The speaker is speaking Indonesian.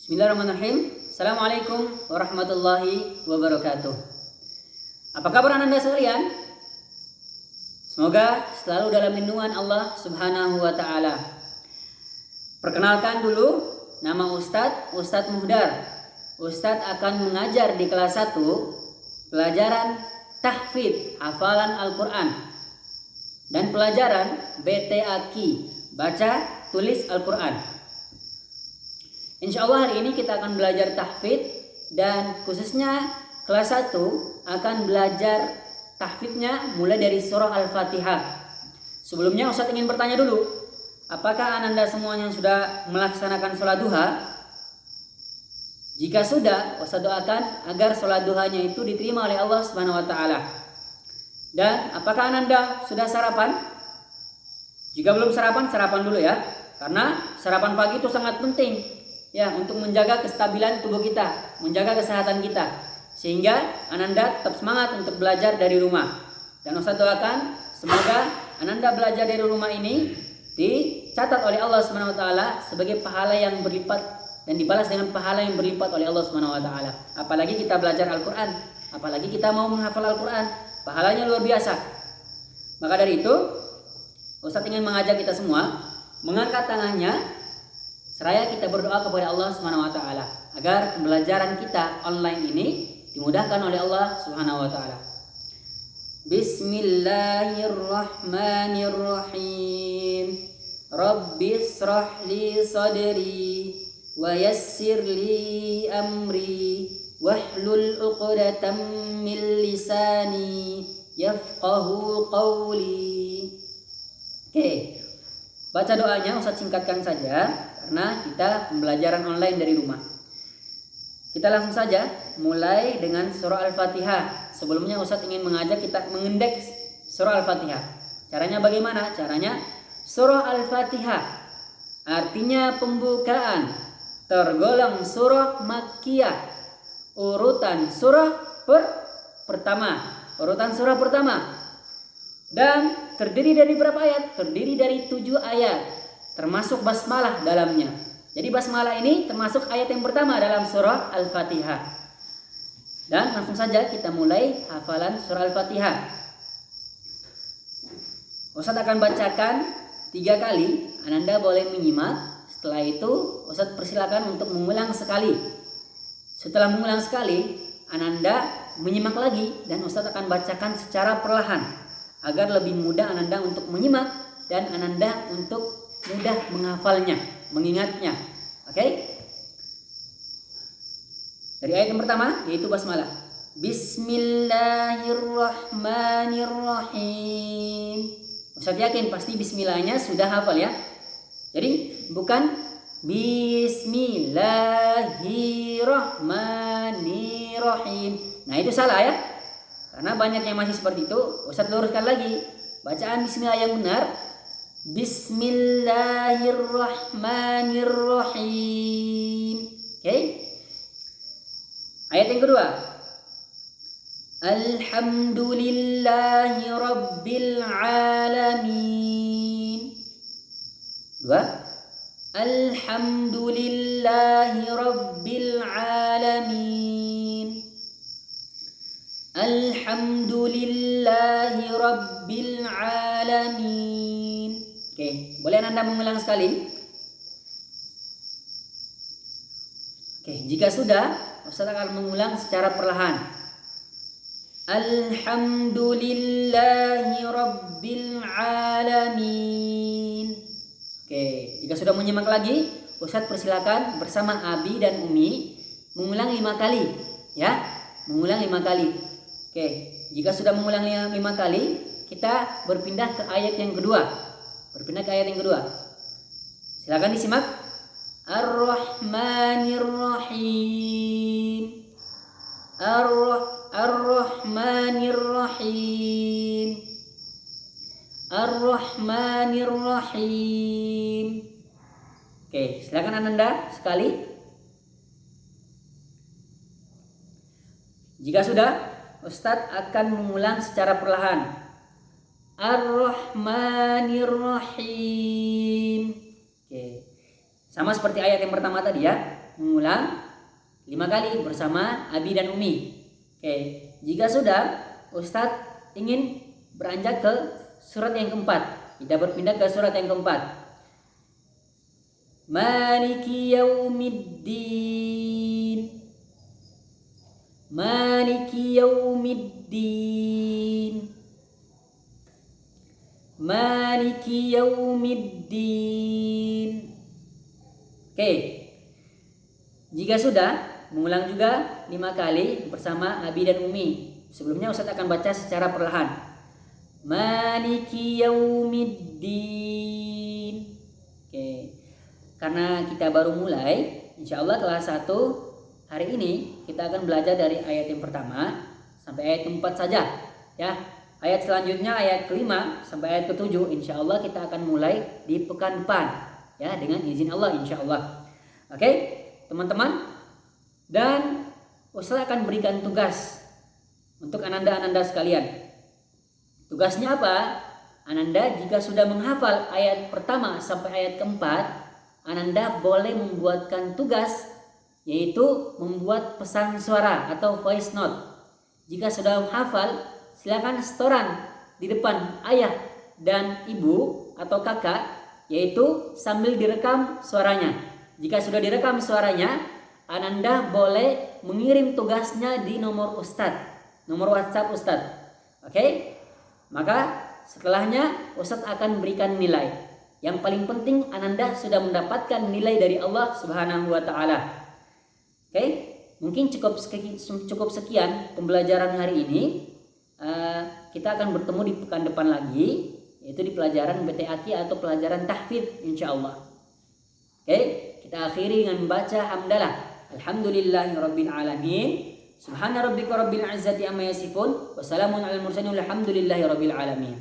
Bismillahirrahmanirrahim. Assalamualaikum warahmatullahi wabarakatuh. Apa kabar Anda sekalian? Semoga selalu dalam lindungan Allah Subhanahu wa taala. Perkenalkan dulu, nama Ustadz Muhdar. Ustadz akan mengajar di kelas 1 pelajaran tahfidz hafalan Al-Qur'an dan pelajaran BTAQ baca tulis Al-Qur'an. Insya Allah hari ini kita akan belajar tahfidz dan khususnya kelas 1 akan belajar tahfidznya mulai dari surah Al-Fatihah. Sebelumnya Ustadz ingin bertanya dulu, apakah Ananda semuanya sudah melaksanakan sholat duha? Jika sudah, Ustadz doakan agar sholat duhanya itu diterima oleh Allah Subhanahu wa taala. Dan apakah Ananda sudah sarapan? Jika belum sarapan, sarapan dulu ya. Karena sarapan pagi itu sangat penting. Ya, untuk menjaga kestabilan tubuh kita, menjaga kesehatan kita, sehingga Ananda tetap semangat untuk belajar dari rumah. Dan Ustadz doakan semoga Ananda belajar dari rumah ini dicatat oleh Allah Subhanahu wa taala sebagai pahala yang berlipat dan dibalas dengan pahala yang berlipat oleh Allah Subhanahu wa taala. Apalagi kita belajar Al-Qur'an, apalagi kita mau menghafal Al-Qur'an, pahalanya luar biasa. Maka dari itu, Ustadz ingin mengajak kita semua mengangkat tangannya seraya kita berdoa kepada Allah Subhanahu wa taala agar pembelajaran kita online ini dimudahkan oleh Allah Subhanahu wa taala. Bismillahirrahmanirrahim. Rabbishrah li sadri wa yassir li amri wahlul 'uqdatam min lisani yafqahu qawli. Oke. Baca doanya Ustadz singkatkan saja karena kita pembelajaran online dari rumah. Kita langsung saja mulai dengan surah Al-Fatihah. Sebelumnya Ustadz ingin mengajak kita mengendeks surah Al-Fatihah. Caranya bagaimana? Caranya surah Al-Fatihah artinya pembukaan, tergolong surah Makkiyah. Urutan surah pertama. Urutan surah pertama. Dan terdiri dari berapa ayat? Terdiri dari 7 ayat, termasuk basmalah dalamnya. Jadi basmalah ini termasuk ayat yang pertama dalam surah Al-Fatihah. Dan langsung saja kita mulai hafalan surah Al-Fatihah. Ustadz akan bacakan 3 kali, Ananda boleh menyimak. Setelah itu Ustadz persilakan untuk mengulang sekali. Setelah mengulang sekali, Ananda menyimak lagi dan Ustadz akan bacakan secara perlahan agar lebih mudah Ananda untuk menyimak dan Ananda untuk mudah menghafalnya, mengingatnya. Oke? Dari ayat yang pertama yaitu basmalah. Bismillahirrahmanirrahim. Ustaz yakin pasti bismillahnya sudah hafal ya. Jadi bukan bismillahirrahmanirrahim. Nah, itu salah ya. Karena banyak yang masih seperti itu, Ustadz luruskan lagi. Bacaan bismillah yang benar, Bismillahirrahmanirrahim. Oke? Ayat yang kedua. Alhamdulillahi rabbil alamin. Dua. Alhamdulillahi rabbil alamin. Alhamdulillahi rabbil alamin. Oke, boleh Anda mengulang sekali? Oke, jika sudah, Ustaz akan mengulang secara perlahan. Alhamdulillahi rabbil alamin. Oke, jika sudah menyimak lagi, Ustaz persilakan bersama Abi dan Umi mengulang 5 kali, ya. Mengulang 5 kali. Oke, jika sudah mengulang 5 kali, kita berpindah ke ayat yang kedua. Silakan disimak. Ar-Rahmanir-Rahim. Ar-Rahmanir-Rahim. Ar-Rahmanir-Rahim. Oke, silakan Ananda sekali. Jika sudah, Ustadz akan mengulang secara perlahan. Ar-Rahmanir-Rahim. Oke. Sama seperti ayat yang pertama tadi ya. mengulang 5 kali bersama Abi dan Umi. Oke, jika sudah, Ustadz ingin beranjak ke surat yang keempat. Kita berpindah ke surat yang keempat. Maliki yaumiddin. Maliki yaumiddin. Maliki yaumiddin. Oke. Jika sudah, mengulang juga 5 kali bersama Abi dan Umi. Sebelumnya Ustaz akan baca secara perlahan. Maliki yaumiddin. Oke. Karena kita baru mulai, insya Allah kelas 1 hari ini kita akan belajar dari ayat yang pertama sampai ayat keempat saja, ya. Ayat selanjutnya ayat kelima sampai ayat ketujuh, insya Allah kita akan mulai di pekan depan, ya, dengan izin Allah, insya Allah. Oke, teman-teman, dan Ustaz akan berikan tugas untuk ananda-ananda sekalian. Tugasnya apa? Ananda jika sudah menghafal ayat pertama sampai ayat keempat, Ananda boleh membuatkan tugas, yaitu membuat pesan suara atau voice note. Jika sudah menghafal, silakan setoran di depan ayah dan ibu atau kakak, yaitu sambil direkam suaranya. Jika sudah direkam suaranya, Ananda boleh mengirim tugasnya di nomor Ustadz, nomor WhatsApp Ustadz. Oke? Maka setelahnya Ustadz akan berikan nilai. Yang paling penting Ananda sudah mendapatkan nilai dari Allah Subhanahu wa taala. Oke? Mungkin cukup sekian pembelajaran hari ini. Kita akan bertemu di pekan depan lagi, yaitu di pelajaran BTAQ atau pelajaran tahfidz, insyaallah. Oke, kita akhiri dengan membaca hamdalah. Alhamdulillahirabbil alamin. Subhana rabbika rabbil izzati amma yasifun. Wassalamun alal mursalin. Alhamdulillahirabbil alamin.